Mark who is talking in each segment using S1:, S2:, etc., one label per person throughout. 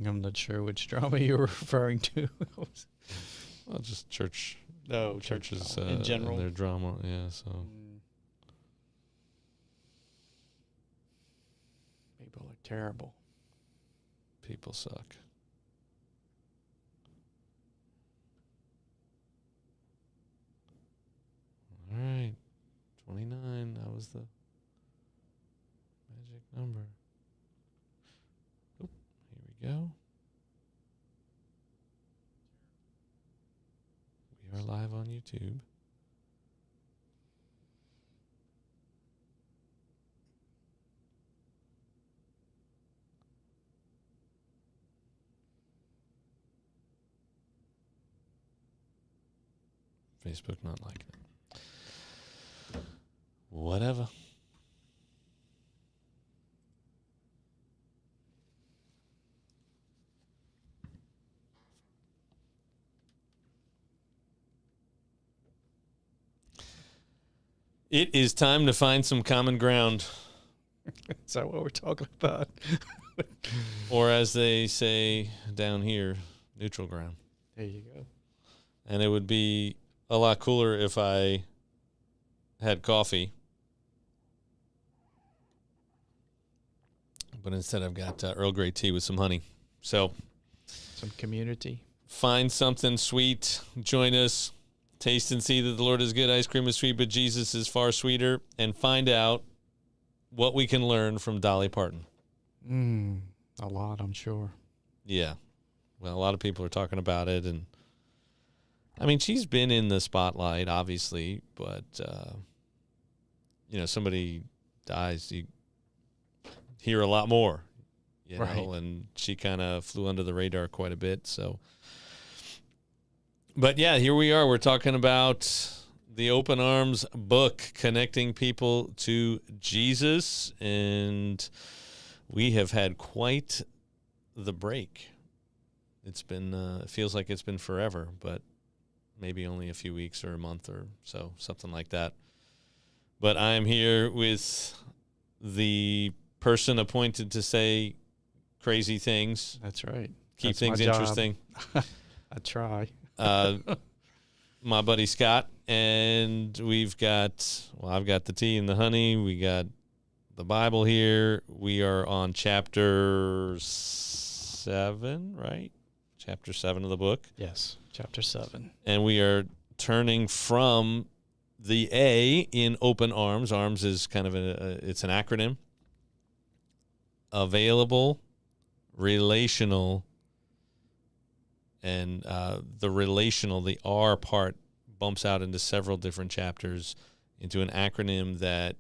S1: I'm not sure which drama you were referring to.
S2: Well, just church.
S1: No,
S2: Churches
S1: in general.
S2: and their drama. Yeah, so.
S1: People are terrible.
S2: People suck. All right. 29. That was the magic number. Oop, here we go. We are live on YouTube. Facebook not liking it. Whatever. It is time to find some common ground.
S1: Is that what we're talking about?
S2: Or as they say down here, neutral ground.
S1: There you go.
S2: And it would be a lot cooler if I had coffee. But instead I've got Earl Grey tea with some honey. So
S1: some community.
S2: Find something sweet. Join us. Taste and see that the Lord is good. Ice cream is sweet, but Jesus is far sweeter. And find out what we can learn from Dolly Parton.
S1: A lot, I'm sure.
S2: Yeah. Well, a lot of people are talking about it. And, I mean, she's been in the spotlight, obviously. But, somebody dies, you hear a lot more. You know, and she kind of flew under the radar quite a bit. So, but yeah, here we are. We're talking about the Open Arms book, connecting people to Jesus. And we have had quite the break. It's been, it feels like it's been forever, but maybe only a few weeks or a month or so, something like that. But I am here with the person appointed to say crazy things.
S1: That's right.
S2: Keep things interesting.
S1: I try.
S2: My buddy Scott, and I've got the tea and the honey. We got the Bible here. We are on chapter 7, right? Chapter 7 of the book.
S1: Yes, chapter 7.
S2: And we are turning from the A in Open Arms. Arms is kind of it's an acronym. Available, relational, and the relational, the R part, bumps out into several different chapters into an acronym that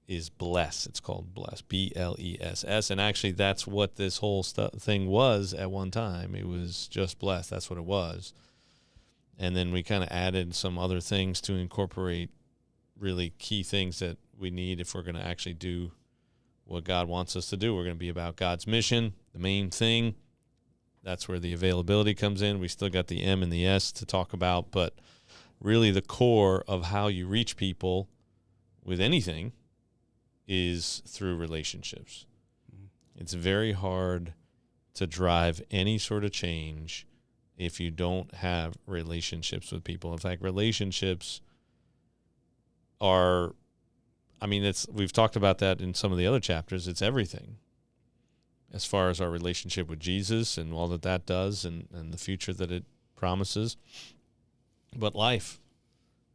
S2: is BLESS. It's called BLESS, BLESS. And actually, that's what this whole thing was at one time. It was just BLESS. That's what it was. And then we kind of added some other things to incorporate really key things that we need if we're going to actually do what God wants us to do. We're going to be about God's mission, the main thing. That's where the availability comes in. We still got the M and the S to talk about, but really the core of how you reach people with anything is through relationships. It's very hard to drive any sort of change if you don't have relationships with people. In fact, relationships are, we've talked about that in some of the other chapters. It's everything as far as our relationship with Jesus and all that does and the future that it promises. But life,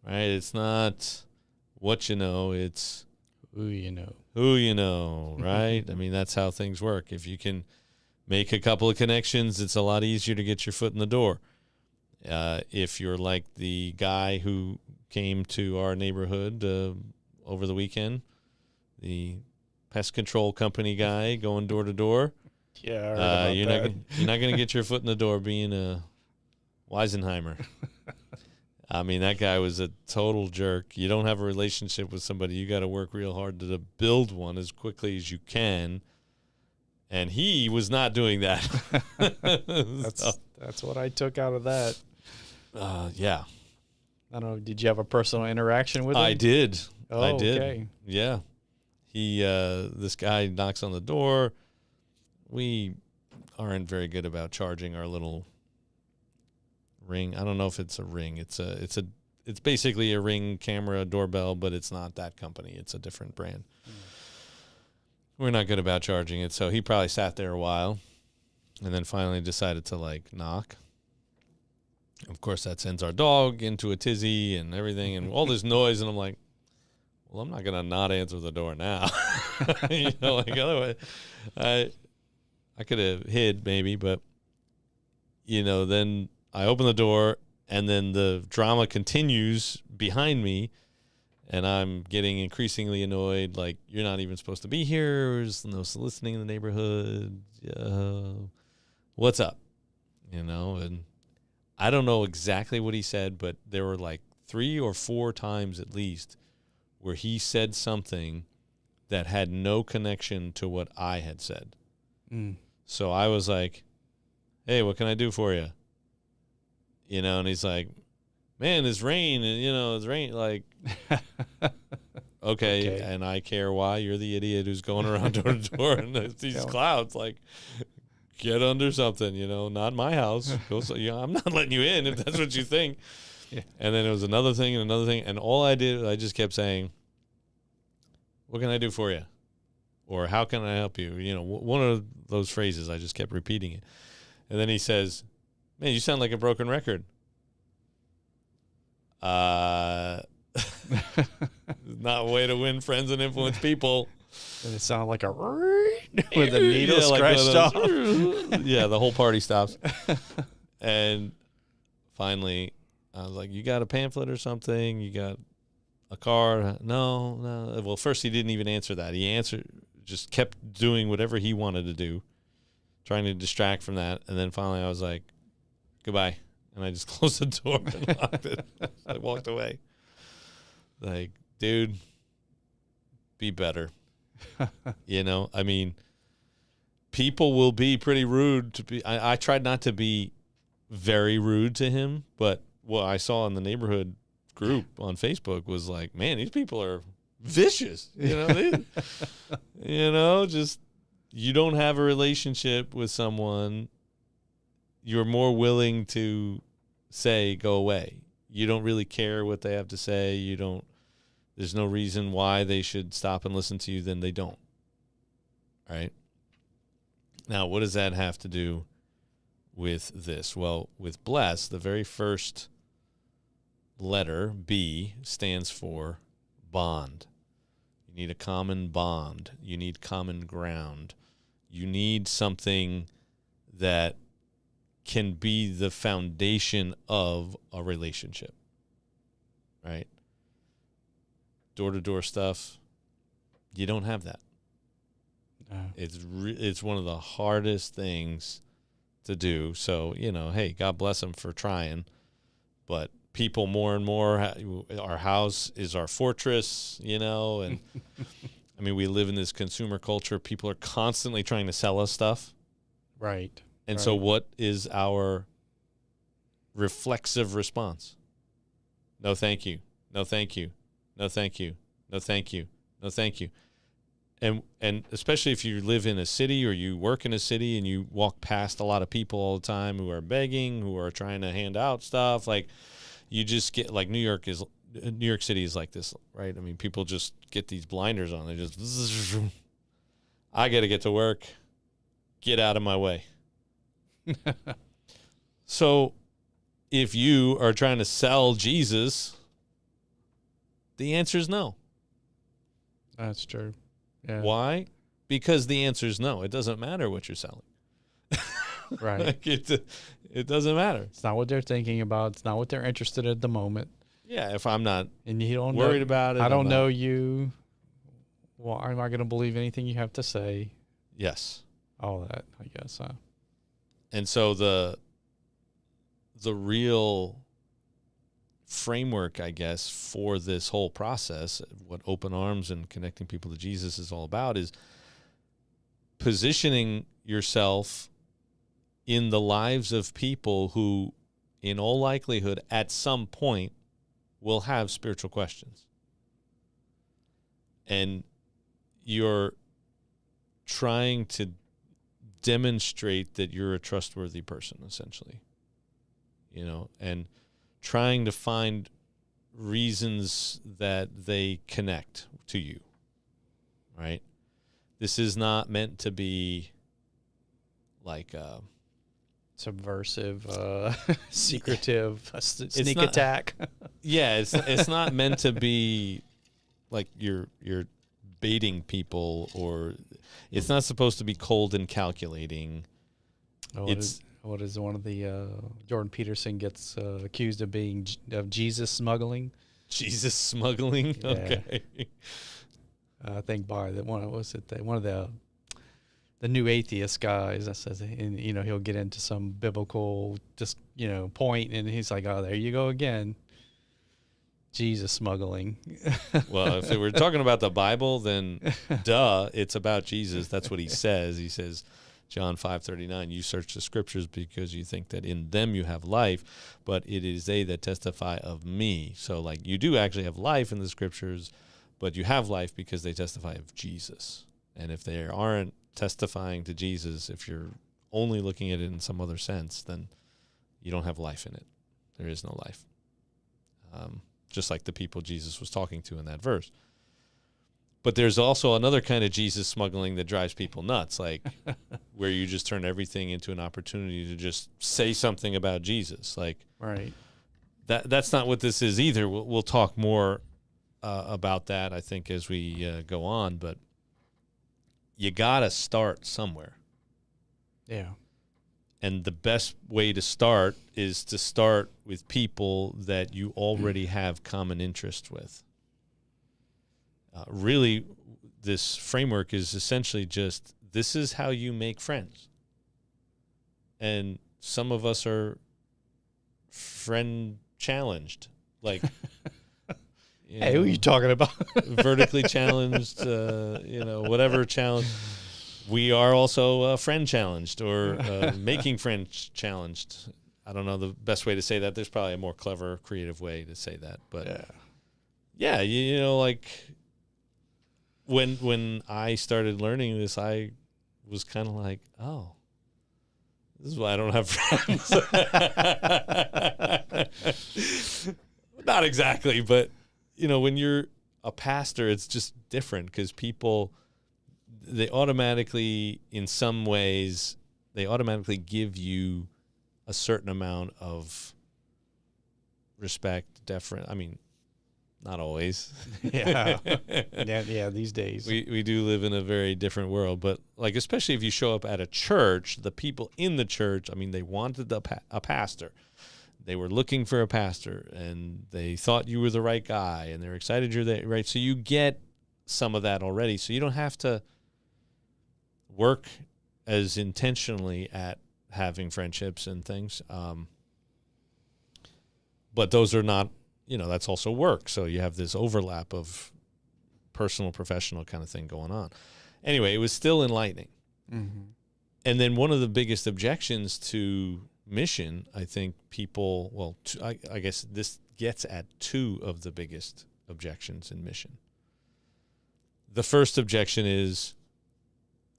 S2: right? It's not what you know, it's
S1: who you know.
S2: Who you know, right? That's how things work. If you can make a couple of connections, it's a lot easier to get your foot in the door. If you're like the guy who came to our neighborhood over the weekend, the pest control company guy going door to door.
S1: Yeah, I heard about
S2: you're
S1: that.
S2: You're not going to get your foot in the door being a Weisenheimer. That guy was a total jerk. You don't have a relationship with somebody. You got to work real hard to build one as quickly as you can. And he was not doing that.
S1: That's what I took out of that.
S2: Yeah.
S1: I don't know. Did you have a personal interaction with him?
S2: I did.
S1: Oh,
S2: I did.
S1: Okay.
S2: Yeah. He, this guy knocks on the door. We aren't very good about charging our little Ring. I don't know if it's a Ring. It's basically a Ring camera doorbell, but it's not that company. It's a different brand. We're not good about charging it, so he probably sat there a while and then finally decided to, like, knock. Of course, that sends our dog into a tizzy and everything and all this noise, and I'm like, well, I'm not going to not answer the door now. You know, like, otherwise, I could have hid maybe, but, you know, then I open the door, and then the drama continues behind me, and I'm getting increasingly annoyed. Like, you're not even supposed to be here. There's no soliciting in the neighborhood. What's up? You know, and I don't know exactly what he said, but there were like 3 or 4 times at least where he said something that had no connection to what I had said. So I was like, hey, what can I do for you? You know, and he's like, man, it's rain, and, you know, it's rain. Like, okay, and I care why. You're the idiot who's going around door to door and there's these clouds. Like, get under something, you know, not my house. You know, I'm not letting you in if that's what you think. Yeah. And then it was another thing and another thing. And all I did, I just kept saying, what can I do for you? Or how can I help you? You know, one of those phrases, I just kept repeating it. And then he says, man, you sound like a broken record. Not a way to win friends and influence people.
S1: And it sounded like a with a needle scratched off.
S2: Yeah, the whole party stops. And finally, I was like, you got a pamphlet or something? You got a card? No. Well, first he didn't even answer that. He just kept doing whatever he wanted to do, trying to distract from that. And then finally I was like, goodbye. And I just closed the door and locked it. I walked away. Like, dude, be better. You know, I mean, people will be pretty rude. I tried not to be very rude to him, but what I saw in the neighborhood group on Facebook was like, man, these people are vicious. You know, you know, just, you don't have a relationship with someone, you're more willing to say, go away. You don't really care what they have to say. There's no reason why they should stop and listen to you, then they don't. Right? Now, what does that have to do with this? Well, with bless, the very first letter, B, stands for bond. You need a common bond. You need common ground. You need something that can be the foundation of a relationship, right? Door-to-door stuff, you don't have that. No. It's one of the hardest things to do. So, you know, hey, God bless them for trying. But people more and more, our house is our fortress, you know, and I mean, we live in this consumer culture. People are constantly trying to sell us stuff.
S1: Right.
S2: And so what is our reflexive response? No, thank you. No, thank you. No, thank you. No, thank you. No, thank you. And especially if you live in a city or you work in a city and you walk past a lot of people all the time who are begging, who are trying to hand out stuff, like you just get, like New York City is like this, right? I mean, people just get these blinders on. They just, I got to get to work. Get out of my way. So if you are trying to sell Jesus, the answer is no.
S1: That's true. Yeah.
S2: Why? Because the answer is no. It doesn't matter what you're selling.
S1: Right.
S2: Like it doesn't matter.
S1: It's not what they're thinking about. It's not what they're interested in at the moment.
S2: Yeah, if I'm not
S1: and you don't
S2: worried about it.
S1: I don't know you. Well, I'm not going to believe anything you have to say.
S2: Yes.
S1: All that, I guess.
S2: And so the real framework, I guess, for this whole process, what Open Arms and connecting people to Jesus is all about, is positioning yourself in the lives of people who, in all likelihood, at some point will have spiritual questions. And you're trying to demonstrate that you're a trustworthy person, essentially. And trying to find reasons that they connect to you, right? This is not meant to be like
S1: subversive, secretive, sneak
S2: not,
S1: attack.
S2: Yeah, it's not meant to be like you're baiting people, or it's not supposed to be cold and calculating.
S1: What is one of the Jordan Peterson gets accused of being of Jesus smuggling?
S2: Jesus smuggling.
S1: Yeah.
S2: Okay.
S1: I think by one of the new atheist guys that says, and he'll get into some biblical point, and he's like, oh, there you go again, Jesus smuggling.
S2: Well, if we're talking about the Bible, then duh, it's about Jesus. That's what he says. He says, John 5:39, you search the scriptures because you think that in them you have life, but it is they that testify of me. So like you do actually have life in the scriptures, but you have life because they testify of Jesus. And if they aren't testifying to Jesus, if you're only looking at it in some other sense, then you don't have life in it. There is no life. Just like the people Jesus was talking to in that verse. But there's also another kind of Jesus smuggling that drives people nuts, like where you just turn everything into an opportunity to just say something about Jesus. Like,
S1: right.
S2: That's not what this is either. We'll talk more about that, I think, as we go on. But you got to start somewhere.
S1: Yeah.
S2: And the best way to start is to start with people that you already have common interest with. Really, this framework is essentially just, this is how you make friends. And some of us are friend challenged. Like,
S1: hey, who are you talking about?
S2: Vertically challenged, whatever challenge. We are also friend challenged, or making friends challenged. I don't know the best way to say that. There's probably a more clever, creative way to say that. But yeah, like when I started learning this, I was kind of like, oh, this is why I don't have friends. Not exactly, but when you're a pastor, it's just different because people, they automatically, in some ways, they automatically give you a certain amount of respect, deference. I mean, not always.
S1: Yeah. These days.
S2: We do live in a very different world, but like, especially if you show up at a church, the people in the church, I mean, they wanted a pastor. They were looking for a pastor, and they thought you were the right guy, and they're excited you're the right. So you get some of that already. So you don't have to work as intentionally at having friendships and things. But those are not, that's also work. So you have this overlap of personal, professional kind of thing going on. Anyway, it was still enlightening.
S1: Mm-hmm.
S2: And then one of the biggest objections to mission, I think people, I guess this gets at two of the biggest objections in mission. The first objection is,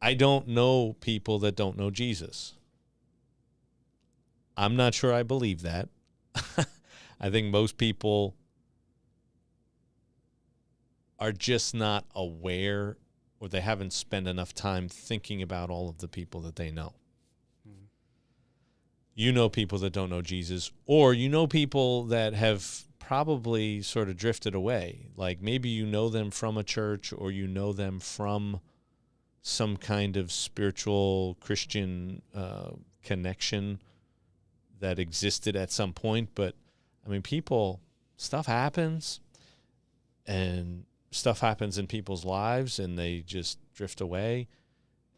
S2: I don't know people that don't know Jesus. I'm not sure I believe that. I think most people are just not aware, or they haven't spent enough time thinking about all of the people that they know. You know people that don't know Jesus, or you know people that have probably sort of drifted away. Like maybe you know them from a church, or you know them from some kind of spiritual Christian connection that existed at some point. But I mean, stuff happens, and stuff happens in people's lives, and they just drift away.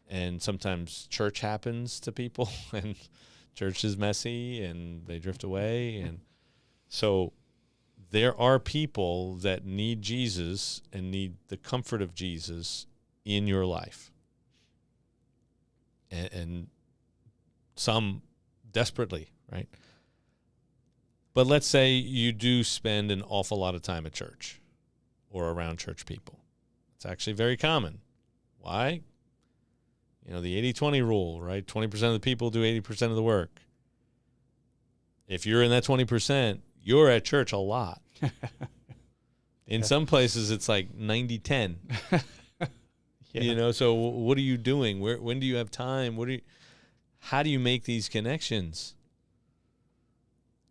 S2: And sometimes church happens to people, and church is messy, and they drift away. And so there are people that need Jesus and need the comfort of Jesus in your life. And some desperately, right? But let's say you do spend an awful lot of time at church or around church people. It's actually very common. Why? the 80-20 rule, right? 20% of the people do 80% of the work. If you're in that 20%, you're at church a lot. In some places, it's like 90-10.
S1: Yeah.
S2: So what are you doing? When do you have time? How do you make these connections?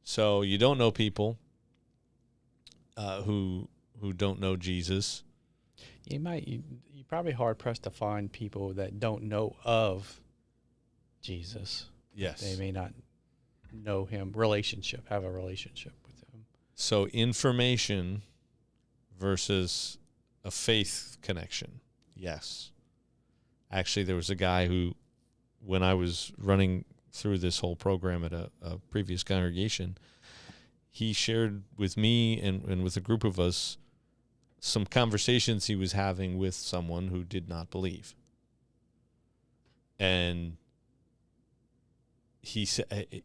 S2: So you don't know people who don't know Jesus.
S1: You're probably hard pressed to find people that don't know of Jesus.
S2: Yes.
S1: They may not know him, have a relationship with him.
S2: So information versus a faith connection. Yes. Actually, there was a guy who, when I was running through this whole program at a previous congregation, he shared with me and with a group of us some conversations he was having with someone who did not believe. And he said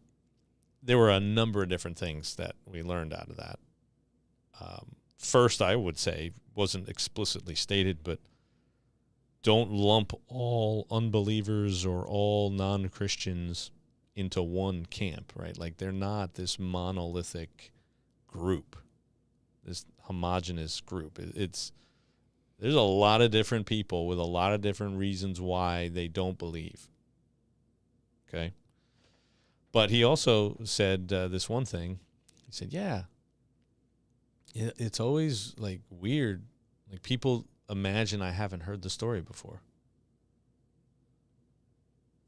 S2: there were a number of different things that we learned out of that. First, I would say, wasn't explicitly stated, but don't lump all unbelievers or all non-Christians into one camp, right? Like, they're not this monolithic group, this homogenous group. There's a lot of different people with a lot of different reasons why they don't believe. Okay? But he also said this one thing. He said, it's always like weird. Like, people imagine I haven't heard the story before.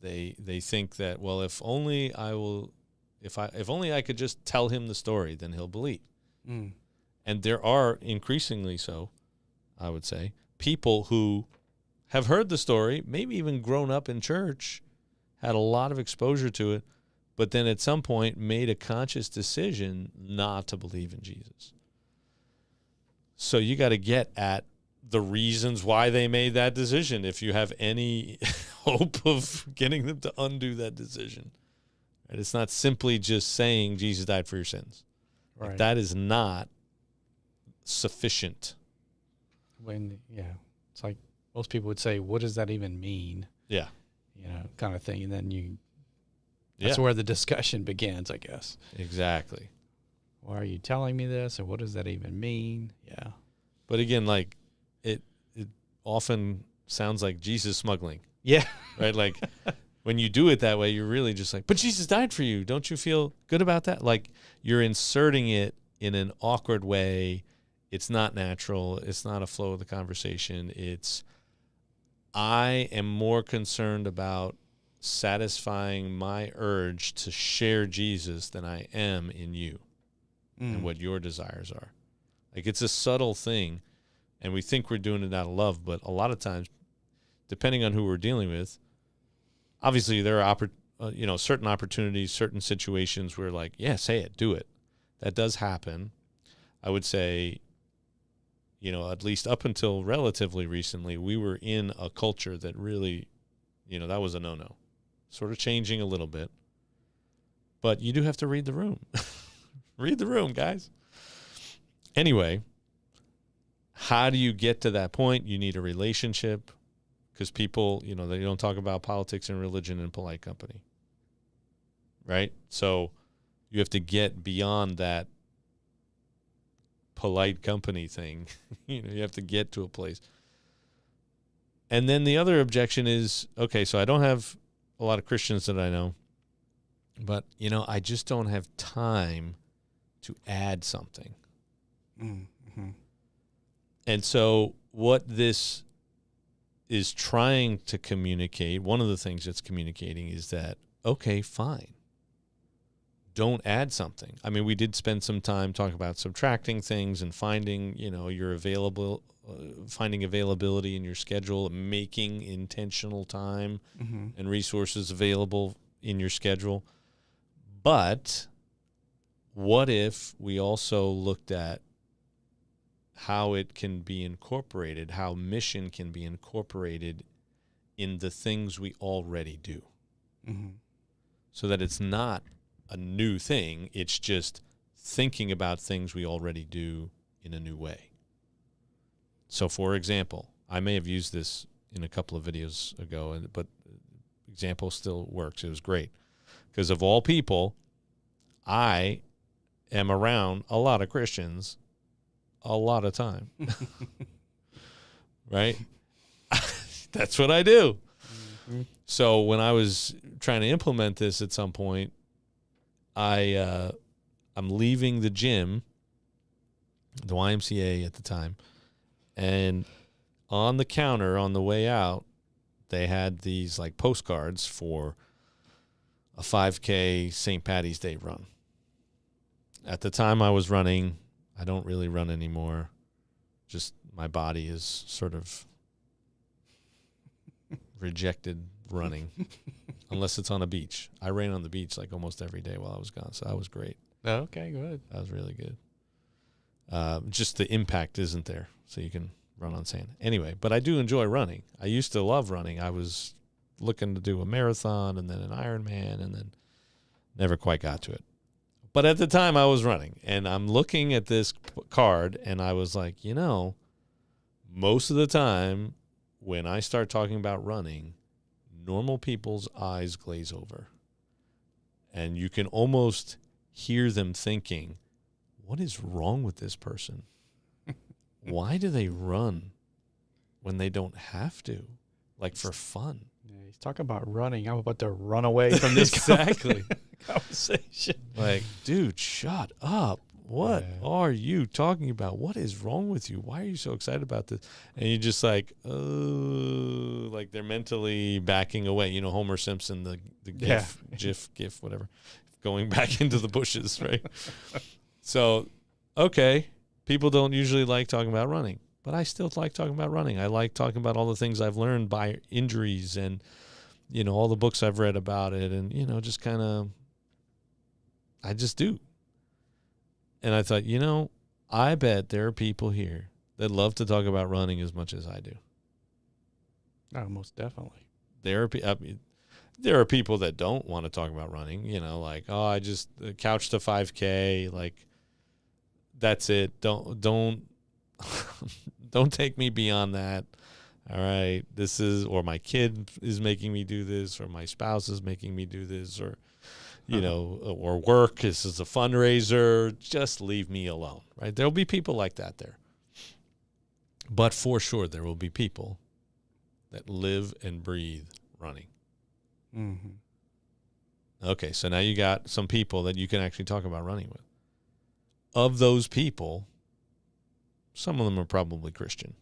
S2: They think that, well, if only I could just tell him the story, then he'll believe.
S1: Mm.
S2: And there are increasingly so, I would say, people who have heard the story, maybe even grown up in church, had a lot of exposure to it, but then at some point made a conscious decision not to believe in Jesus. So you got to get at the reasons why they made that decision if you have any hope of getting them to undo that decision. Right? It's not simply just saying Jesus died for your sins.
S1: Right.
S2: Like, that is not sufficient.
S1: It's like most people would say, what does that even mean?
S2: Yeah.
S1: Kind of thing. And then that's where the discussion begins, I guess.
S2: Exactly.
S1: Why are you telling me this? Or what does that even mean? Yeah.
S2: But again, like, it often sounds like Jesus smuggling.
S1: Yeah.
S2: Right? Like, when you do it that way, you're really just like, but Jesus died for you. Don't you feel good about that? Like, you're inserting it in an awkward way. It's not natural. It's not a flow of the conversation. I am more concerned about satisfying my urge to share Jesus than I am in you and what your desires are. Like, it's a subtle thing, and we think we're doing it out of love, but a lot of times, depending on who we're dealing with, obviously there are certain opportunities, certain situations where, like, say it, do it. That does happen. I would say, at least up until relatively recently, we were in a culture that really, that was a no-no. Sort of changing a little bit. But you do have to read the room. Read the room, guys. Anyway, how do you get to that point? You need a relationship, because people, they don't talk about politics and religion in polite company. Right? So you have to get beyond that polite company thing. You have to get to a place. And then the other objection is, okay, so I don't have a lot of Christians that I know, but, I just don't have time to add something.
S1: Mm-hmm.
S2: And so what this is trying to communicate, one of the things it's communicating is that, okay, fine. Don't add something. I mean, we did spend some time talking about subtracting things and finding, finding availability in your schedule, making intentional time and resources available in your schedule. But what if we also looked at how it can be incorporated, how mission can be incorporated in the things we already do? So that it's not a new thing, it's just thinking about things we already do in a new way. So, for example, I may have used this in a couple of videos ago, but example still works. It was great because of all people, I am around a lot of Christians a lot of time. Right? That's what I do. Mm-hmm. So when I was trying to implement this at some point, I'm leaving the gym, the YMCA at the time, and on the counter on the way out, they had these like postcards for a 5K St. Patty's Day run. At the time I was running, I don't really run anymore. Just my body is sort of rejected running unless it's on a beach. I ran on the beach like almost every day while I was gone, so that was great.
S1: Okay, good.
S2: That was really good. Just the impact isn't there, so you can run on sand. Anyway, but I do enjoy running. I used to love running. I was looking to do a marathon and then an Ironman and then never quite got to it. But at the time I was running, and I'm looking at this card, and I was like, you know, most of the time when I start talking about running, normal people's eyes glaze over. And you can almost hear them thinking, what is wrong with this person? Why do they run when they don't have to? Like for fun.
S1: Yeah, he's talking about running. I'm about to run away from this
S2: exactly
S1: conversation.
S2: Like, dude, shut up. What are you talking about? What is wrong with you? Why are you so excited about this? And you're just like, oh, like they're mentally backing away. You know, Homer Simpson, the GIF, whatever, going back into the bushes, right? So, okay, people don't usually like talking about running, but I still like talking about running. I like talking about all the things I've learned by injuries and, you know, all the books I've read about it and, you know, just kind of, I just do. And I thought, you know, I bet there are people here that love to talk about running as much as I do.
S1: Oh, most definitely.
S2: There are people that don't want to talk about running, you know, like, oh, I just couch to 5K, like that's it. Don't don't take me beyond that. All right, this is, or my kid is making me do this, or my spouse is making me do this, or you know, or work. This is a fundraiser. Just leave me alone, right? There'll be people like that there. But for sure, there will be people that live and breathe running. Mm-hmm. Okay, so now you got some people that you can actually talk about running with. Of those people, some of them are probably Christian.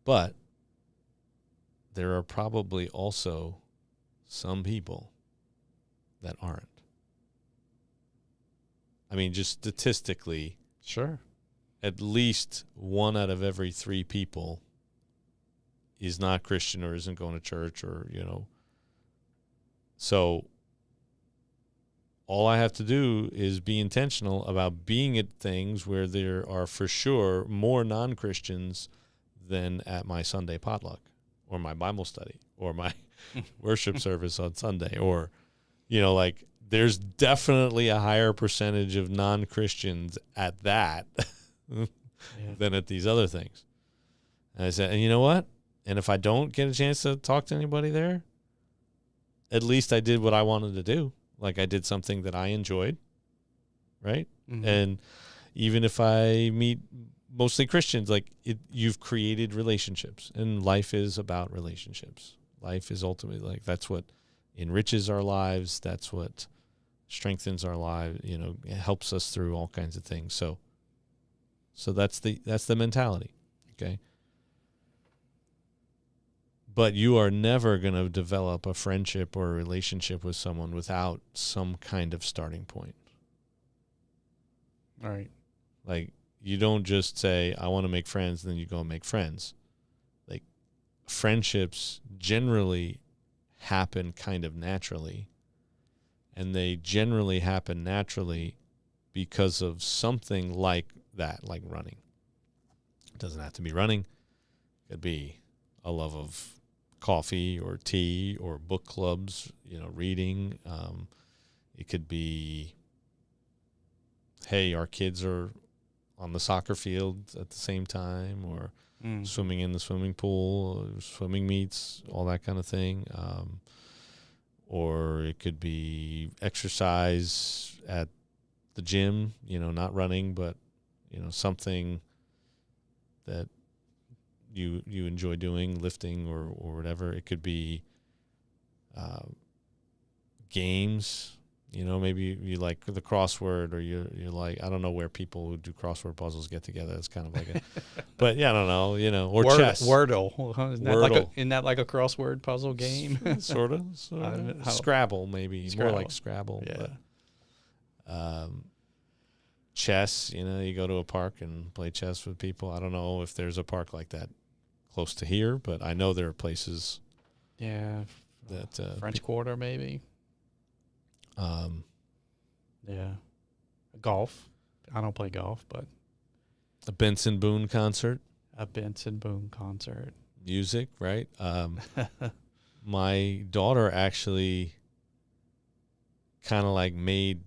S2: But there are probably also some people that aren't. I mean, just statistically,
S1: sure,
S2: at least 1 out of every 3 people is not Christian or isn't going to church, or, you know. So all I have to do is be intentional about being at things where there are for sure more non-Christians than at my Sunday potluck or my Bible study or my worship service on Sunday, or, you know, like there's definitely a higher percentage of non-Christians at that than at these other things. And I said, and you know what? And if I don't get a chance to talk to anybody there, at least I did what I wanted to do. Like I did something that I enjoyed, right? Mm-hmm. And even if I meet mostly Christians, like you've created relationships, and life is about relationships. Life is ultimately, like, that's what enriches our lives. That's what strengthens our lives. You know, it helps us through all kinds of things. So that's the mentality. Okay. But you are never going to develop a friendship or a relationship with someone without some kind of starting point.
S1: All right.
S2: Like, you don't just say, I want to make friends, and then you go and make friends. Like, friendships generally happen kind of naturally, and they generally happen naturally because of something like that, like running. It doesn't have to be running. It could be a love of coffee or tea or book clubs, you know, reading. It could be, hey, our kids are on the soccer field at the same time, or swimming in the swimming pool, swimming meets, all that kind of thing. Or it could be exercise at the gym, not running, but, something that you enjoy doing, lifting or whatever. It could be games. Maybe you like the crossword, or you're like, I don't know where people who do crossword puzzles get together. It's kind of like a, but yeah, I don't know, or chess.
S1: Wordle. Isn't that like a crossword puzzle game?
S2: Sort of. Scrabble, maybe.
S1: Scrabble.
S2: More like Scrabble.
S1: Yeah.
S2: But, chess, you go to a park and play chess with people. I don't know if there's a park like that close to here, but I know there are places.
S1: Yeah.
S2: That
S1: French Quarter, maybe. Yeah. Golf. I don't play golf, but
S2: a Benson Boone concert.
S1: A Benson Boone concert.
S2: Music, right? My daughter actually kind of like made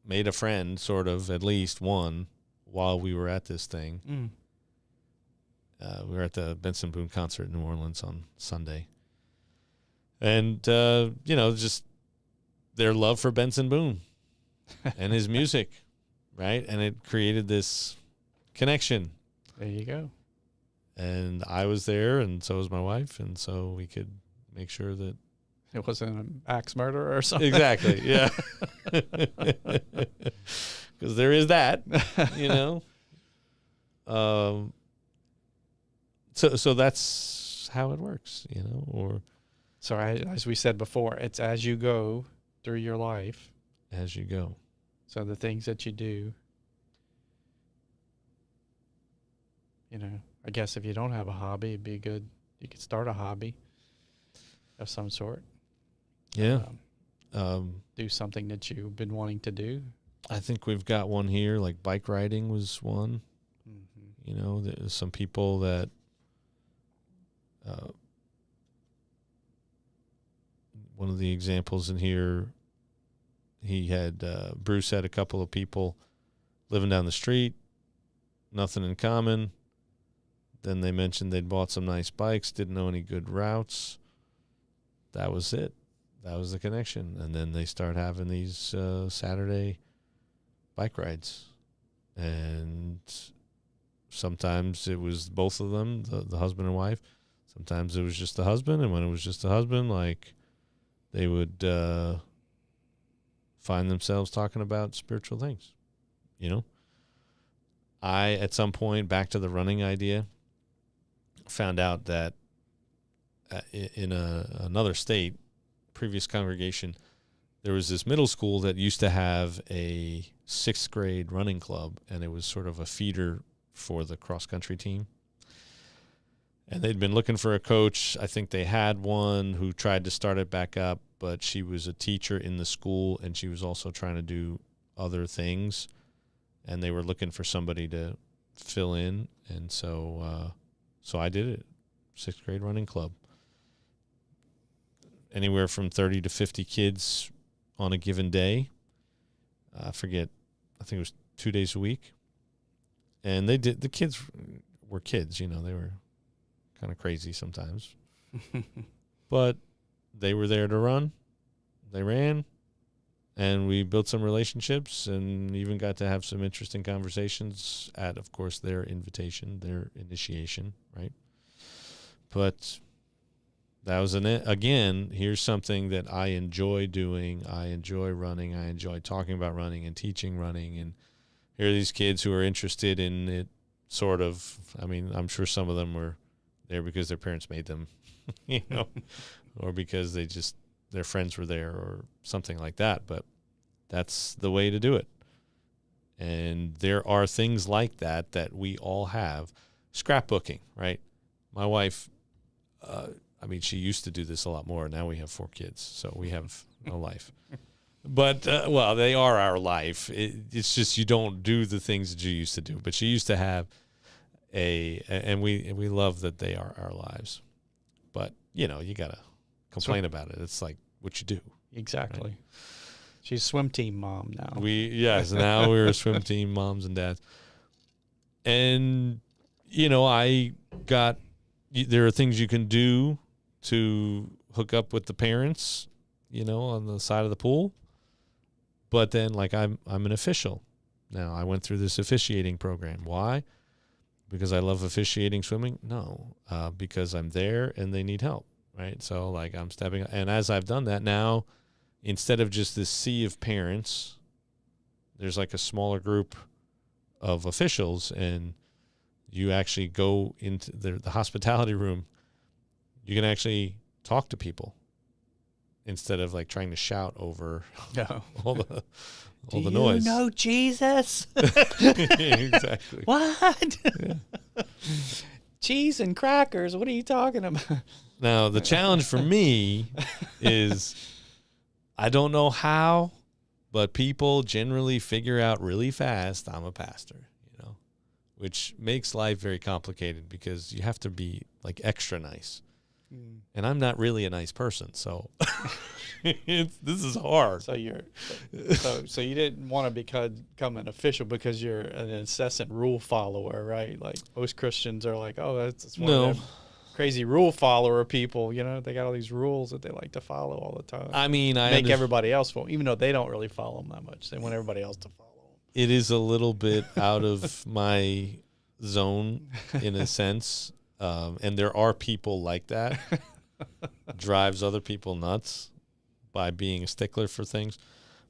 S2: a friend, sort of, at least one, while we were at this thing. We were at the Benson Boone concert in New Orleans on Sunday. And, just their love for Benson Boone and his music, right? And it created this connection.
S1: There you go.
S2: And I was there, and so was my wife, and so we could make sure that
S1: it wasn't an axe murderer or something.
S2: Exactly, yeah. Because there is that, So that's how it works, or...
S1: So as we said before, it's as you go through your life.
S2: As you go.
S1: So the things that you do, I guess if you don't have a hobby, it'd be good. You could start a hobby of some sort.
S2: Yeah.
S1: Do something that you've been wanting to do.
S2: I think we've got one here, like bike riding was one. Mm-hmm. There's some people that one of the examples in here, Bruce had a couple of people living down the street, nothing in common. Then they mentioned they'd bought some nice bikes, didn't know any good routes. That was it. That was the connection. And then they start having these Saturday bike rides. And sometimes it was both of them, the husband and wife. Sometimes it was just the husband. And when it was just the husband, like, they would find themselves talking about spiritual things. I, at some point, back to the running idea, found out that in another state, previous congregation, there was this middle school that used to have a 6th grade running club, and it was sort of a feeder for the cross-country team. And they'd been looking for a coach. I think they had one who tried to start it back up, but she was a teacher in the school, and she was also trying to do other things. And they were looking for somebody to fill in. And so I did it. 6th grade running club. Anywhere from 30 to 50 kids on a given day. I think it was 2 days a week. And the kids were kids, they were kind of crazy sometimes. But they were there to run. They ran. And we built some relationships and even got to have some interesting conversations at, of course, their invitation, their initiation, right? But that was again, here's something that I enjoy doing. I enjoy running. I enjoy talking about running and teaching running. And here are these kids who are interested in it, sort of. I mean, I'm sure some of them were there because their parents made them, or because their friends were there or something like that. But that's the way to do it. And there are things like that we all have. Scrapbooking, right? My wife, she used to do this a lot more. Now we have 4 kids, so we have no life. But, they are our life. It's just you don't do the things that you used to do. But she used to have and we love that they are our lives. But, you got to complain about it. It's like what you do.
S1: Exactly.
S2: Right?
S1: She's swim team mom now.
S2: Now we're swim team moms and dads. And, there are things you can do to hook up with the parents, on the side of the pool. But then, like, I'm an official. Now, I went through this officiating program. Why? Because I love officiating swimming? No, because I'm there and they need help, right? So, like, I'm stepping, and as I've done that now, instead of just this sea of parents, there's like a smaller group of officials, and you actually go into the hospitality room. You can actually talk to people instead of like trying to shout over all the noise.
S1: Do you know Jesus?
S2: Exactly.
S1: What?
S2: Yeah.
S1: Cheese and crackers. What are you talking about?
S2: Now, the challenge for me is I don't know how, but people generally figure out really fast I'm a pastor, which makes life very complicated because you have to be like extra nice. And I'm not really a nice person, so this is hard.
S1: So you didn't want to become an official because you're an incessant rule follower, right? Like most Christians are like, oh, that's one of them crazy rule follower people. They got all these rules that they like to follow all the time.
S2: I mean,
S1: make everybody else follow, even though they don't really follow them that much. They want everybody else to follow them.
S2: It is a little bit out of my zone in a sense. And there are people like that. Drives other people nuts by being a stickler for things.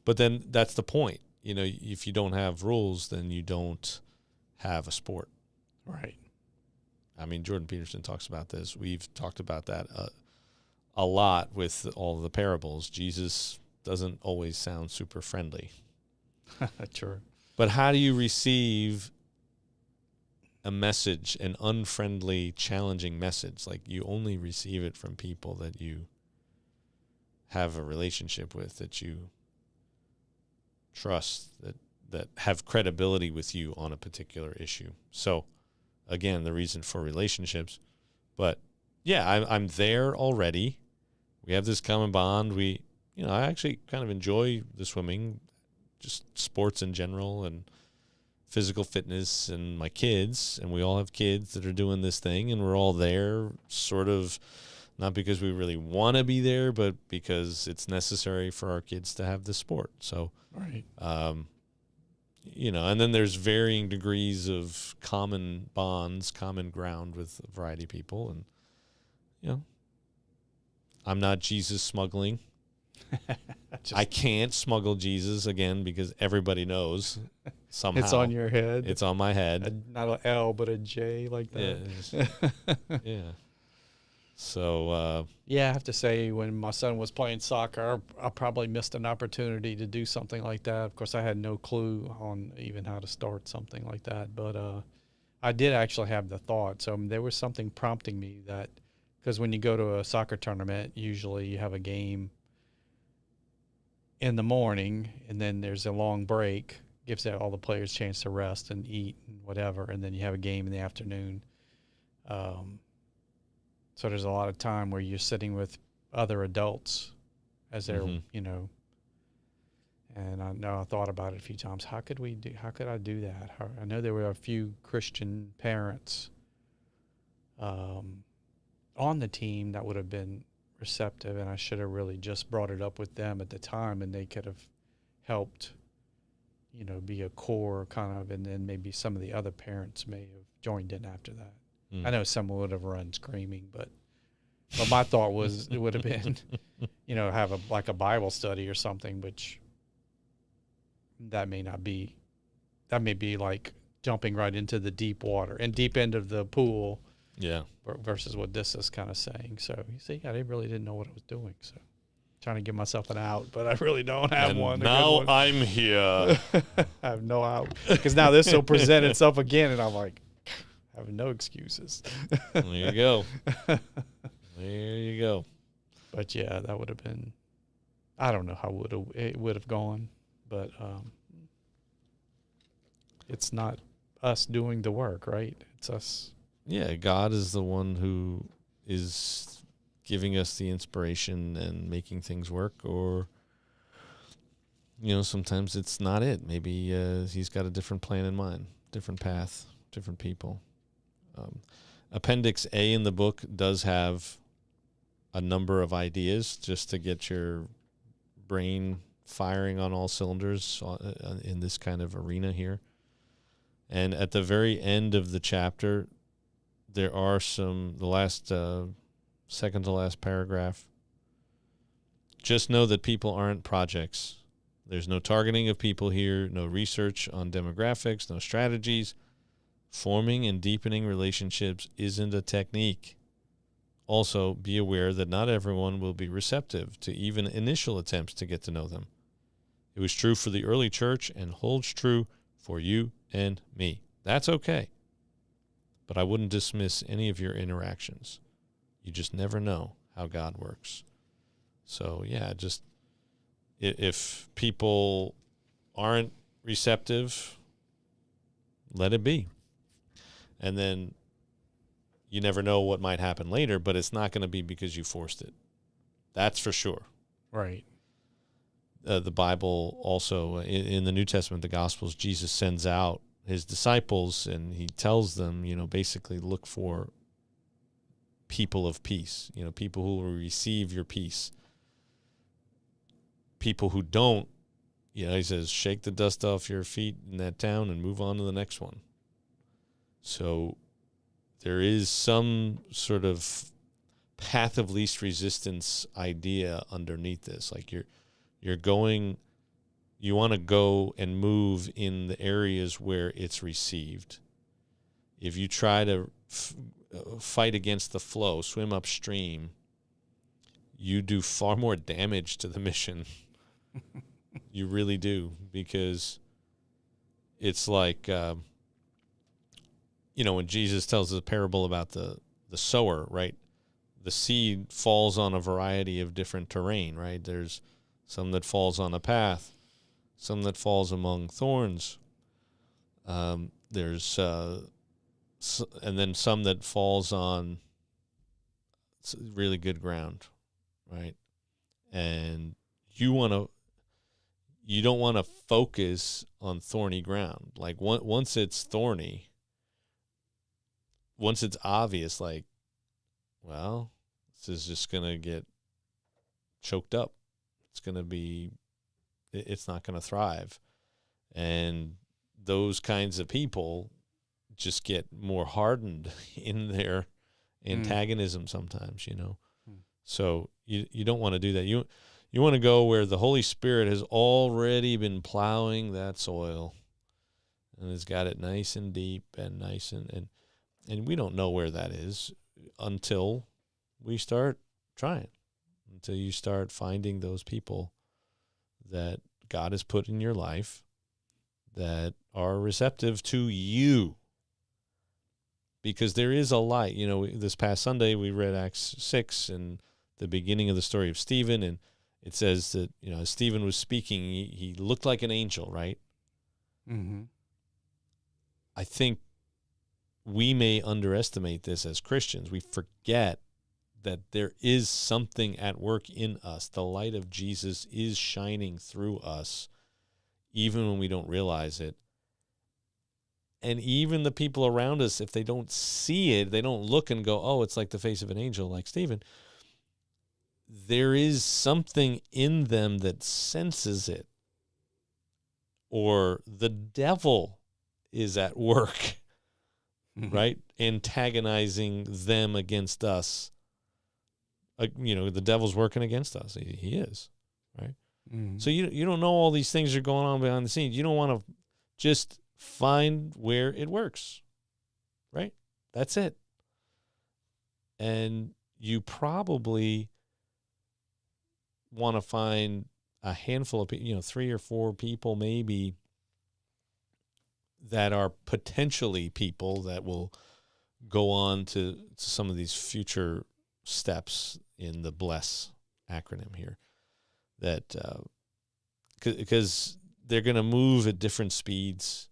S2: But then that's the point. If you don't have rules, then you don't have a sport.
S1: Right.
S2: I mean, Jordan Peterson talks about this. We've talked about that a lot with all of the parables. Jesus doesn't always sound super friendly.
S1: Sure.
S2: But how do you receive a message, an unfriendly, challenging message? Like, you only receive it from people that you have a relationship with, that you trust, that have credibility with you on a particular issue. So, again, the reason for relationships. But, yeah, I'm there already. We have this common bond. I actually kind of enjoy the swimming, just sports in general, and physical fitness, and my kids, and we all have kids that are doing this thing, and we're all there sort of not because we really want to be there, but because it's necessary for our kids to have this sport. So,
S1: right.
S2: And then there's varying degrees of common bonds, common ground with a variety of people. And, I'm not Jesus smuggling. I can't smuggle Jesus, again, because everybody knows somehow.
S1: It's on your head.
S2: It's on my head.
S1: Not an L, but a J, like that.
S2: Yeah. Yeah. So,
S1: I have to say, when my son was playing soccer, I probably missed an opportunity to do something like that. Of course, I had no clue on even how to start something like that. But I did actually have the thought. So there was something prompting me that, because when you go to a soccer tournament, usually you have a game in the morning, and then there's a long break, gives all the players a chance to rest and eat and whatever, and then you have a game in the afternoon. So there's a lot of time where you're sitting with other adults as they're, and I know I thought about it a few times. How could I do that? I know there were a few Christian parents on the team that would have been receptive, and I should have really just brought it up with them at the time, and they could have helped, be a core kind of, and then maybe some of the other parents may have joined in after that. I know someone would have run screaming, but my thought was it would have been, have a Bible study or something, which that may be like jumping right into the deep water and deep end of the pool.
S2: Yeah.
S1: Versus what this is kind of saying. So you see, I really didn't know what I was doing. So trying to give myself an out, but I really don't have one.
S2: Now I'm here.
S1: I have no out, because now this will present itself again, and I'm like, I have no excuses.
S2: There you go. There you go.
S1: But yeah, that would have been, I don't know how it would have gone, but it's not us doing the work, right? It's us.
S2: Yeah, God is the one who is giving us the inspiration and making things work, or, sometimes it's not it. Maybe he's got a different plan in mind, different path, different people. Appendix A in the book does have a number of ideas just to get your brain firing on all cylinders in this kind of arena here. And at the very end of the chapter, there are the last, second to last paragraph. Just know that people aren't projects. There's no targeting of people here, no research on demographics, no strategies. Forming and deepening relationships isn't a technique. Also, be aware that not everyone will be receptive to even initial attempts to get to know them. It was true for the early church and holds true for you and me. That's okay. But I wouldn't dismiss any of your interactions. You just never know how God works. So, yeah, just if people aren't receptive, let it be. And then you never know what might happen later, but it's not going to be because you forced it. That's for sure.
S1: Right.
S2: The Bible also, in the New Testament, the Gospels, Jesus sends out his disciples and he tells them, basically look for people of peace, people who will receive your peace. People who don't, he says, shake the dust off your feet in that town and move on to the next one. So there is some sort of path of least resistance idea underneath this. Like you want to go and move in the areas where it's received. If you try to fight against the flow, swim upstream, you do far more damage to the mission. You really do, because it's like, when Jesus tells the parable about the sower, right? The seed falls on a variety of different terrain, right? There's some that falls on a path, some that falls among thorns. There's and then some that falls on really good ground, right? And you don't want to focus on thorny ground. Like once it's thorny, once it's obvious, like, well, this is just going to get choked up. It's not going to thrive. And those kinds of people just get more hardened in their antagonism sometimes, So you don't want to do that. You want to go where the Holy Spirit has already been plowing that soil and has got it nice and deep and nice and we don't know where that is until we start trying, until you start finding those people that God has put in your life that are receptive to you. Because there is a light. This past Sunday we read Acts 6 and the beginning of the story of Stephen, and it says that, as Stephen was speaking, he looked like an angel, right?
S1: Mm-hmm.
S2: I think we may underestimate this as Christians. We forget that there is something at work in us. The light of Jesus is shining through us, even when we don't realize it. And even the people around us, if they don't see it, they don't look and go, oh, it's like the face of an angel, like Stephen. There is something in them that senses it. Or the devil is at work, right? Antagonizing them against us. The devil's working against us. He is, right? Mm-hmm. So you don't know all these things are going on behind the scenes. You don't want to just find where it works, right? That's it. And you probably want to find a handful of people, 3 or 4 people maybe, that are potentially people that will go on to some of these future steps in the BLESS acronym here, that because they're going to move at different speeds,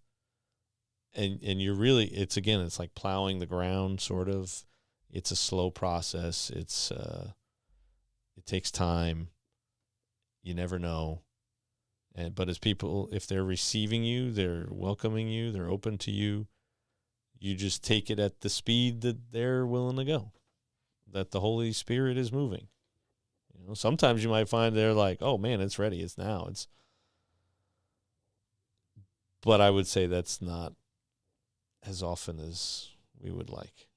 S2: and you're really, it's like plowing the ground, sort of. It's a slow process. It takes time. You never know. But as people, if they're receiving you, they're welcoming you, they're open to you, You just take it at the speed that they're willing to go, that the Holy Spirit is moving. You know, sometimes you might find they're like, oh man, it's ready. It's now. But I would say that's not as often as we would like.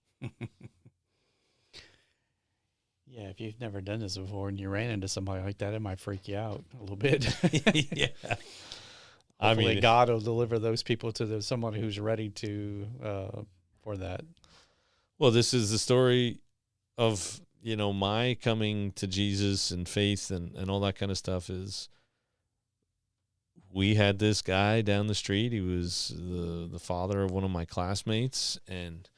S1: Yeah, if you've never done this before and you ran into somebody like that, it might freak you out a little bit.
S2: Yeah.
S1: Hopefully God will deliver those people to someone who's ready to for that.
S2: Well, this is the story of, my coming to Jesus and faith and all that kind of stuff. Is we had this guy down the street. He was the father of one of my classmates. And,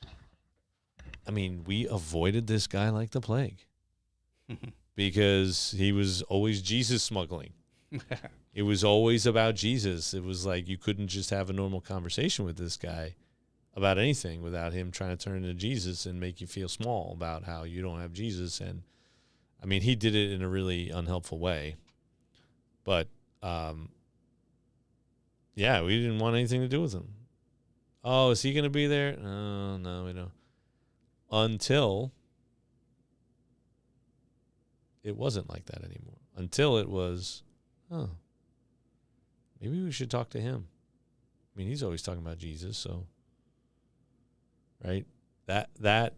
S2: we avoided this guy like the plague because he was always Jesus smuggling. It was always about Jesus. It was like you couldn't just have a normal conversation with this guy about anything without him trying to turn into Jesus and make you feel small about how you don't have Jesus. And, he did it in a really unhelpful way. But, yeah, we didn't want anything to do with him. Oh, is he going to be there? No, we don't. Until it wasn't like that anymore. Until it was, maybe we should talk to him. He's always talking about Jesus, so, right? That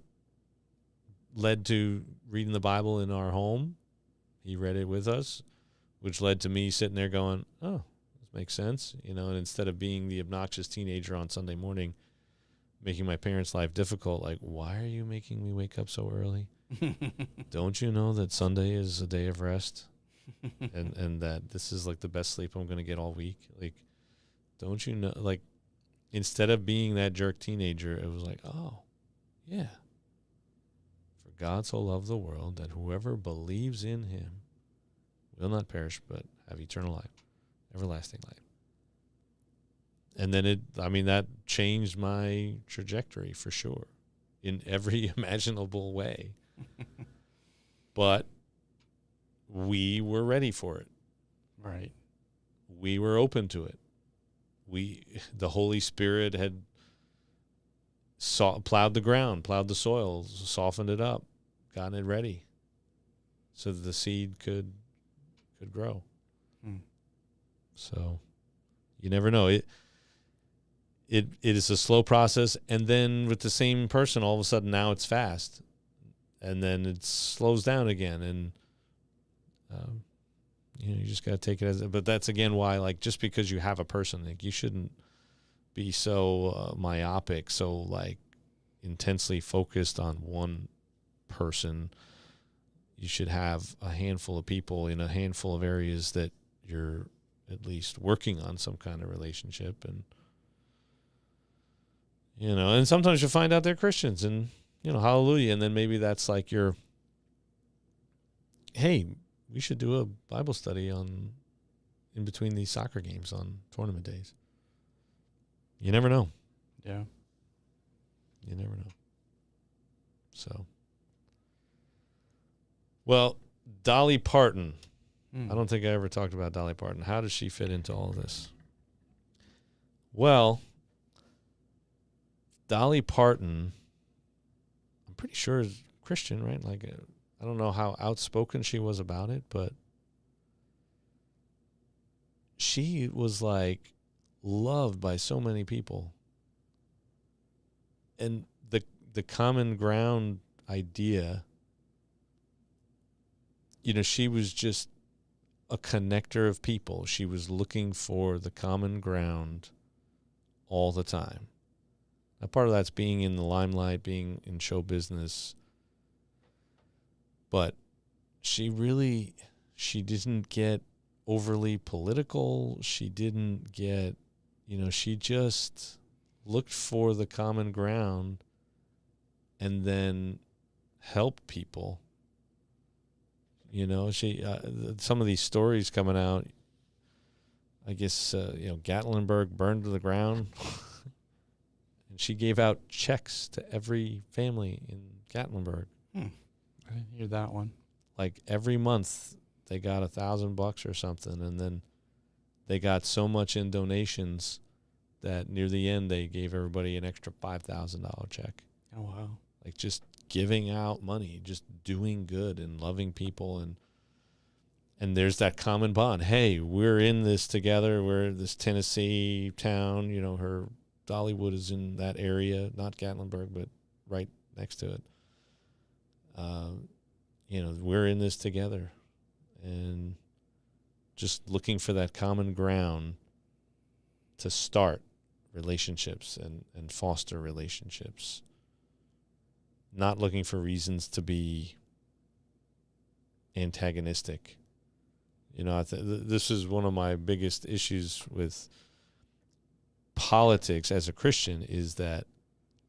S2: led to reading the Bible in our home. He read it with us, which led to me sitting there going, oh, this makes sense. And instead of being the obnoxious teenager on Sunday morning, making my parents' life difficult, like, why are you making me wake up so early? Don't you know that Sunday is a day of rest? and that this is like the best sleep I'm going to get all week? Like, don't you know? Like, instead of being that jerk teenager, it was like, oh, yeah. For God so loved the world that whoever believes in him will not perish but have eternal life, everlasting life. And then that changed my trajectory for sure in every imaginable way. But we were ready for it.
S1: Right.
S2: We were open to it. The Holy Spirit had plowed the ground, plowed the soil, softened it up, gotten it ready so that the seed could grow. So you never know. It is a slow process, and then with the same person, all of a sudden now it's fast, and then it slows down again, and you just got to take it as. But that's again why, like, just because you have a person, like, you shouldn't be so myopic, so like intensely focused on one person. You should have a handful of people in a handful of areas that you're at least working on some kind of relationship, and. And sometimes you find out they're Christians, and, hallelujah. And then maybe that's like hey, we should do a Bible study in between these soccer games on tournament days. You never know.
S1: Yeah.
S2: You never know. So, well, Dolly Parton. I don't think I ever talked about Dolly Parton. How does she fit into all of this? Well, Dolly Parton, I'm pretty sure is Christian, right? Like, I don't know how outspoken she was about it, but she was like loved by so many people. And the common ground idea, she was just a connector of people. She was looking for the common ground all the time. Now, part of that's being in the limelight, being in show business. But she didn't get overly political. She didn't get, she just looked for the common ground and then helped people. She some of these stories coming out, I guess, Gatlinburg burned to the ground. And she gave out checks to every family in Gatlinburg.
S1: I didn't hear that one.
S2: Like every month they got $1,000 or something, and then they got so much in donations that near the end they gave everybody an extra $5,000 check.
S1: Oh, wow.
S2: Like just giving out money, just doing good and loving people, and there's that common bond. Hey, we're in this together. We're in this Tennessee town. You know, her Dollywood is in that area, not Gatlinburg, but right next to it. You know, we're in this together, and just looking for that common ground to start relationships and foster relationships. Not looking for reasons to be antagonistic. You know, this is one of my biggest issues with politics as a Christian, is that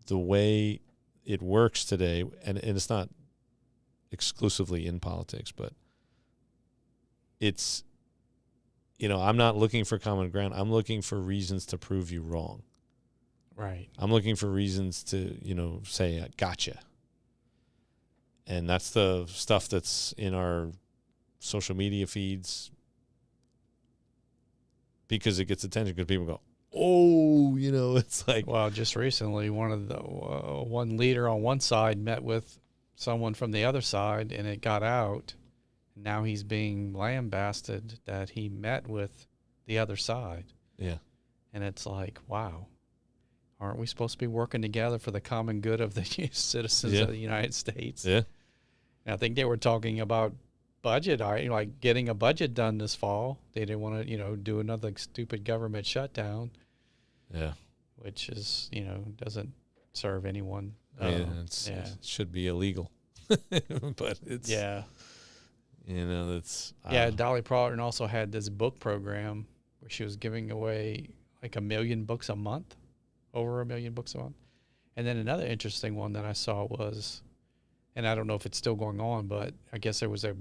S2: the way it works today, and it's not exclusively in politics, but it's, you know, I'm not looking for common ground. I'm looking for reasons to prove you wrong.
S1: Right.
S2: I'm looking for reasons to, you know, say, gotcha. And that's the stuff that's in our social media feeds, because it gets attention, because people go, oh, you know, it's like.
S1: Well, just recently, one leader on one side met with someone from the other side, and it got out. Now he's being lambasted that he met with the other side.
S2: Yeah.
S1: And it's like, wow, aren't we supposed to be working together for the common good of the citizens of the United States?
S2: Yeah.
S1: And I think they were talking about budget, like getting a budget done this fall. They didn't want to, you know, do another stupid government shutdown.
S2: Yeah.
S1: Which is, you know, doesn't serve anyone.
S2: It should be illegal. But it's, you know, that's.
S1: Dolly Parton also had this book program where she was giving away like 1 million books a month, over 1 million books a month. And then another interesting one that I saw was, and I don't know if it's still going on, but I guess there was a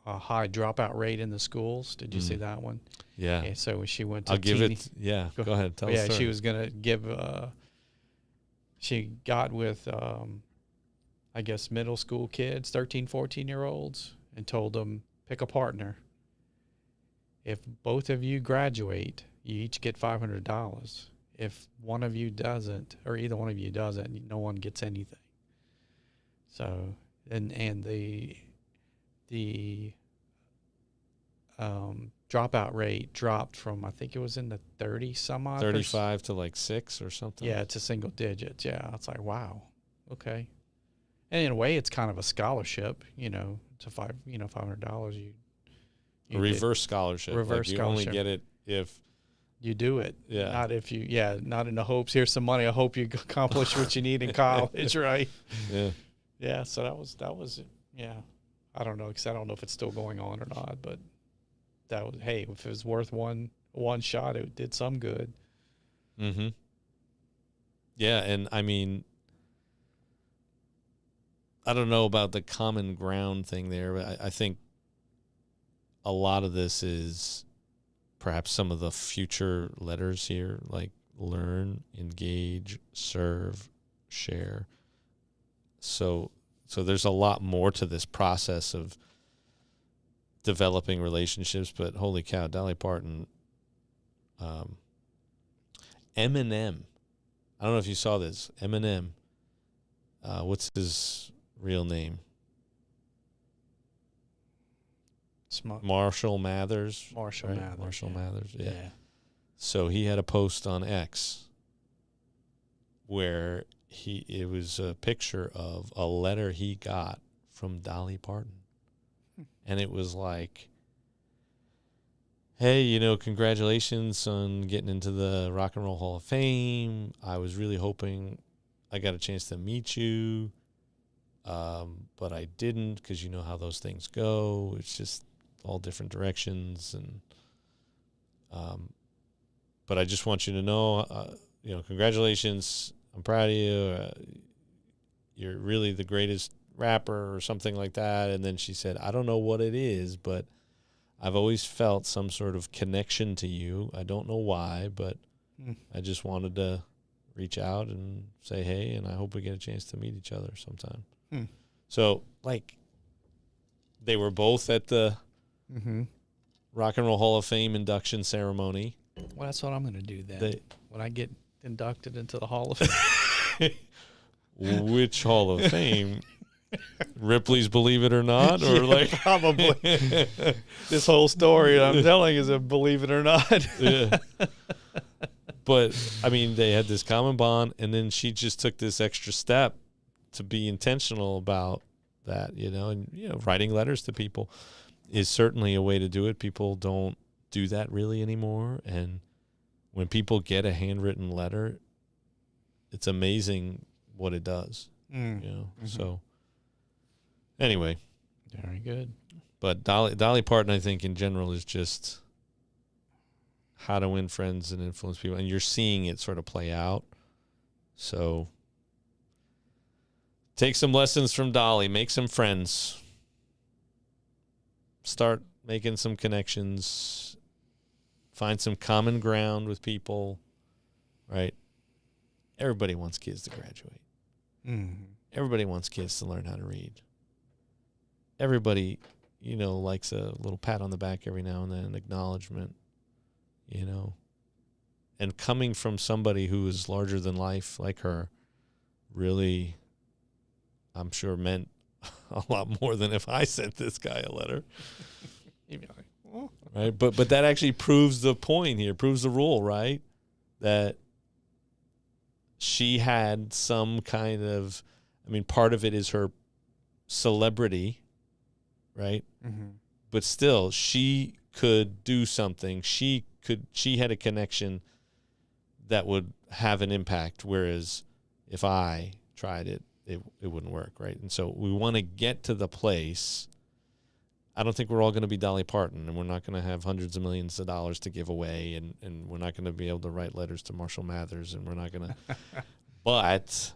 S1: high dropout rate in the schools. Did you see that one?
S2: Yeah.
S1: And so when she went to
S2: I'll give it. Yeah. Go ahead. Tell us.
S1: Yeah, she was going to give, she got with, I guess, middle school kids, 13, 14-year-olds, and told them, pick a partner. If both of you graduate, you each get $500. If one of you doesn't, or either one of you doesn't, no one gets anything. So, and the dropout rate dropped from, I think it was in the 30 some odd
S2: 35 to like 6 or something.
S1: Yeah, to single digits. Yeah, it's like, wow, okay. And in a way, it's kind of a scholarship, you know, to $500. You
S2: reverse scholarship.
S1: Reverse
S2: like you
S1: scholarship.
S2: only get it if
S1: you do it.
S2: Yeah.
S1: Not if you. Yeah. Not in the hopes. Here's some money. I hope you accomplish what you need in college. Right.
S2: Yeah.
S1: Yeah. So that was. Yeah. I don't know, because I don't know if it's still going on or not. But that was. Hey, if it was worth one shot, it did some good.
S2: Mm-hmm. Yeah, and I mean, I don't know about the common ground thing there, but I think a lot of this is perhaps some of the future letters here, like learn, engage, serve, share. So there's a lot more to this process of developing relationships, but holy cow, Dolly Parton, Eminem. I don't know if you saw this. Eminem. What's his real name? Marshall Mathers.
S1: Marshall
S2: right?
S1: Mathers.
S2: Marshall Mathers. Yeah.
S1: Yeah.
S2: So he had a post on X where it was a picture of a letter he got from Dolly Parton. And it was like, hey, you know, congratulations on getting into the Rock and Roll Hall of Fame. I was really hoping I got a chance to meet you, but I didn't, because you know how those things go. It's just all different directions. And but I just want you to know, you know, congratulations. I'm proud of you. You're really the greatest rapper or something like that. And then she said, I don't know what it is, but I've always felt some sort of connection to you. I don't know why, but I just wanted to reach out and say hey, and I hope we get a chance to meet each other sometime. So, like, they were both at the Rock and Roll Hall of Fame induction ceremony.
S1: Well, that's what I'm going to do then. when I get inducted into the Hall of Fame.
S2: Which Hall of Fame? Ripley's Believe It or Not? Or like
S1: probably. This whole story I'm telling is a believe it or not.
S2: Yeah. But, I mean, they had this common bond, and then she just took this extra step to be intentional about that, and, writing letters to people is certainly a way to do it. People don't do that really anymore. And when people get a handwritten letter, it's amazing what it does, So anyway.
S1: Very good.
S2: But Dolly Parton, I think, in general, is just how to win friends and influence people. And you're seeing it sort of play out. So take some lessons from Dolly. Make some friends. Start making some connections. Find some common ground with people, right? Everybody wants kids to graduate.
S1: Mm-hmm.
S2: Everybody wants kids to learn how to read. Everybody, likes a little pat on the back every now and then, an acknowledgement, And coming from somebody who is larger than life like her really, I'm sure, meant a lot more than if I sent this guy a letter.
S1: You'd be like, oh.
S2: Right? But that actually proves the point here, proves the rule, right? That she had some kind of, part of it is her celebrity, right?
S1: Mm-hmm.
S2: But still, she could do something. She had a connection that would have an impact, whereas if I tried it, it wouldn't work, right? And so we want to get to the place. I don't think we're all going to be Dolly Parton, and we're not going to have hundreds of millions of dollars to give away, and we're not going to be able to write letters to Marshall Mathers, and we're not going to. But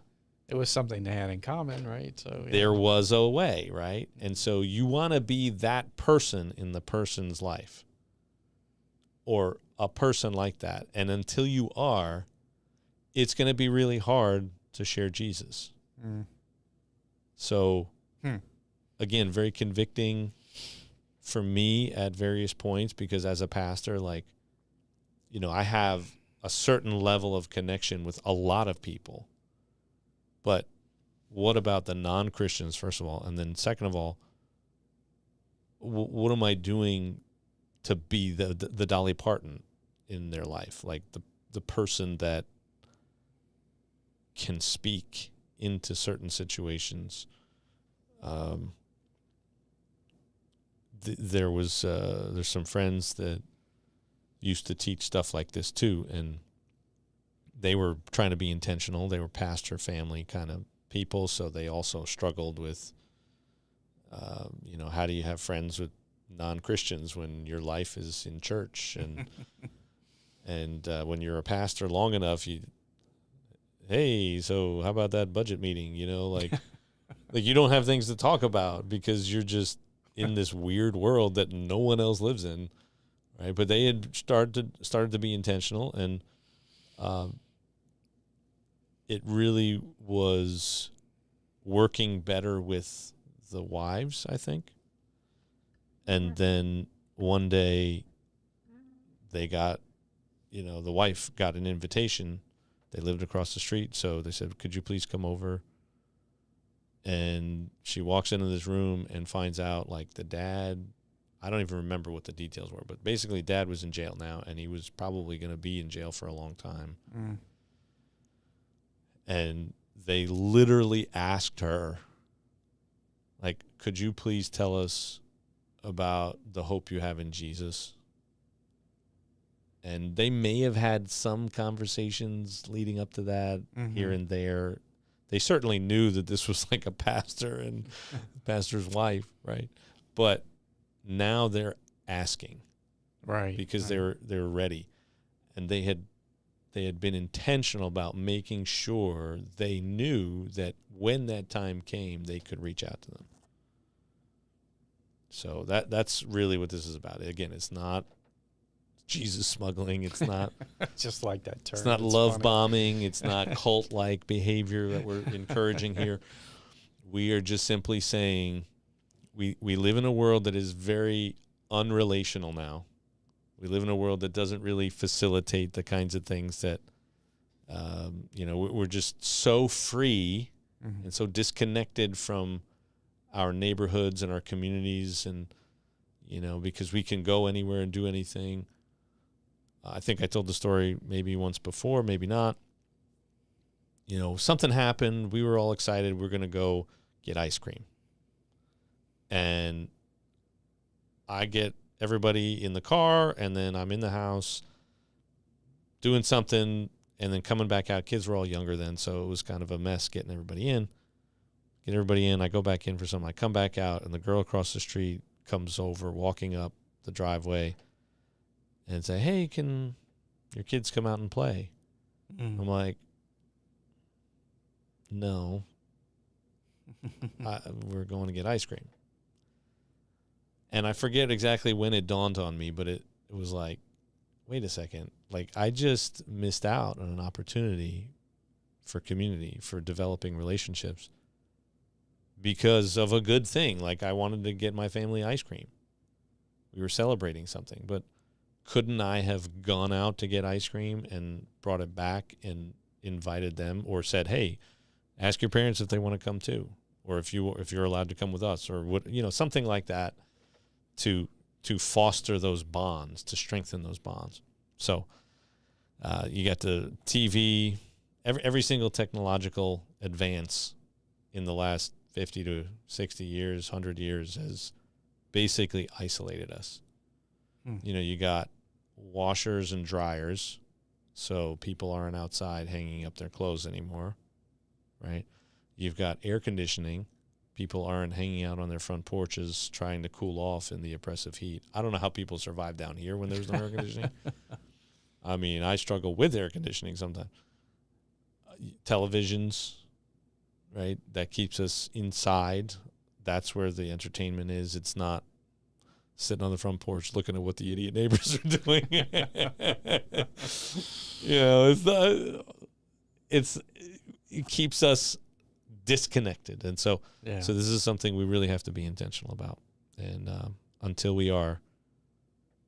S1: it was something they had in common, right? So
S2: there was a way, right? And so you want to be that person in the person's life, or a person like that. And until you are, it's going to be really hard to share Jesus.
S1: Mm.
S2: So, again, very convicting for me at various points, because as a pastor, I have a certain level of connection with a lot of people. But what about the non-Christians, first of all? And then second of all, what am I doing to be the Dolly Parton in their life? Like the person that can speak into certain situations. There's some friends that used to teach stuff like this too, and they were trying to be intentional. They were pastor family kind of people, so they also struggled with, how do you have friends with non-Christians when your life is in church, and and when you're a pastor long enough, hey, so how about that budget meeting? Like you don't have things to talk about because you're just in this weird world that no one else lives in, right? But they had started to be intentional, and it really was working better with the wives, I think. And then one day they got, the wife got an invitation. They lived across the street, so they said, could you please come over? And she walks into this room and finds out, the dad, I don't even remember what the details were, but basically dad was in jail now, and he was probably going to be in jail for a long time.
S1: Mm.
S2: And they literally asked her, could you please tell us about the hope you have in Jesus? And they may have had some conversations leading up to that here and there. They certainly knew that this was like a pastor and pastor's wife, right? But now they're asking,
S1: right?
S2: Because they're ready, and they had been intentional about making sure they knew that when that time came, they could reach out to them. So that's really what this is about. Again, it's not Jesus smuggling. It's not
S1: just like that term.
S2: It's not love bombing. It's not cult-like behavior that we're encouraging here. We are just simply saying we live in a world that is very unrelational now. We live in a world that doesn't really facilitate the kinds of things that We're just so free
S1: Mm-hmm.
S2: and so disconnected from our neighborhoods and our communities, and because we can go anywhere and do anything. I think I told the story maybe once before, maybe not. Something happened. We were all excited. We're going to go get ice cream. And I get everybody in the car, and then I'm in the house doing something, and then coming back out. Kids were all younger then, so it was kind of a mess getting everybody in. I go back in for something. I come back out, and the girl across the street comes over, walking up the driveway, and say, "Hey, can your kids come out and play?"
S1: Mm.
S2: I'm like, "No, we're going to get ice cream." And I forget exactly when it dawned on me, but it was like, wait a second. Like, I just missed out on an opportunity for community, for developing relationships because of a good thing. Like, I wanted to get my family ice cream. We were celebrating something, but couldn't I have gone out to get ice cream and brought it back and invited them, or said, "Hey, ask your parents if they want to come too, or if you're allowed to come with us," or what, something like that, to foster those bonds, to strengthen those bonds. So you got the TV, every single technological advance in the last 50 to 60 years, 100 years has basically isolated us. You got washers and dryers, so people aren't outside hanging up their clothes anymore, right? You've got air conditioning. People aren't hanging out on their front porches trying to cool off in the oppressive heat. I don't know how people survive down here when there's no air conditioning. I mean, I struggle with air conditioning sometimes. Televisions, right? That keeps us inside. That's where the entertainment is. It's not sitting on the front porch looking at what the idiot neighbors are doing. It keeps us disconnected. And so this is something we really have to be intentional about. And until we are,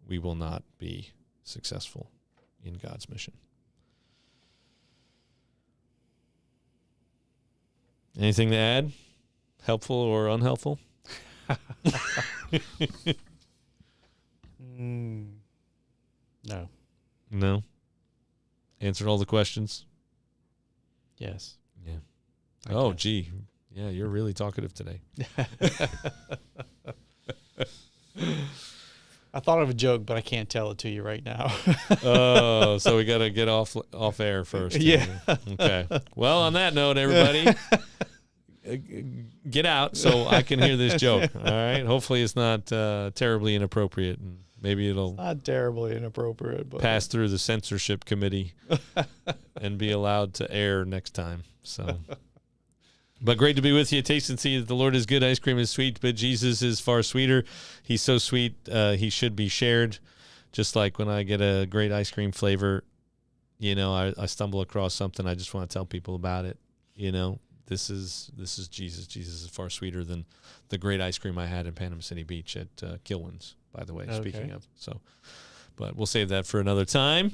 S2: we will not be successful in God's mission. Anything to add? Helpful or unhelpful?
S1: No.
S2: No? Answered all the questions?
S1: Yes.
S2: Yeah.
S1: I guess.
S2: Gee. Yeah, you're really talkative today.
S1: I thought of a joke, but I can't tell it to you right now.
S2: Oh, so we got to get off air first.
S1: Yeah.
S2: Okay. Well, on that note, everybody, get out so I can hear this joke. All right. Hopefully it's not terribly inappropriate, and maybe it'll
S1: Not terribly inappropriate, but
S2: pass through the censorship committee and be allowed to air next time. So, but great to be with you. Taste and see that the Lord is good. Ice cream is sweet, but Jesus is far sweeter. He's so sweet, he should be shared. Just like when I get a great ice cream flavor, I stumble across something, I just want to tell people about it. This is Jesus. Jesus is far sweeter than the great ice cream I had in Panama City Beach at Kilwins, by the way, speaking of. So, but we'll save that for another time.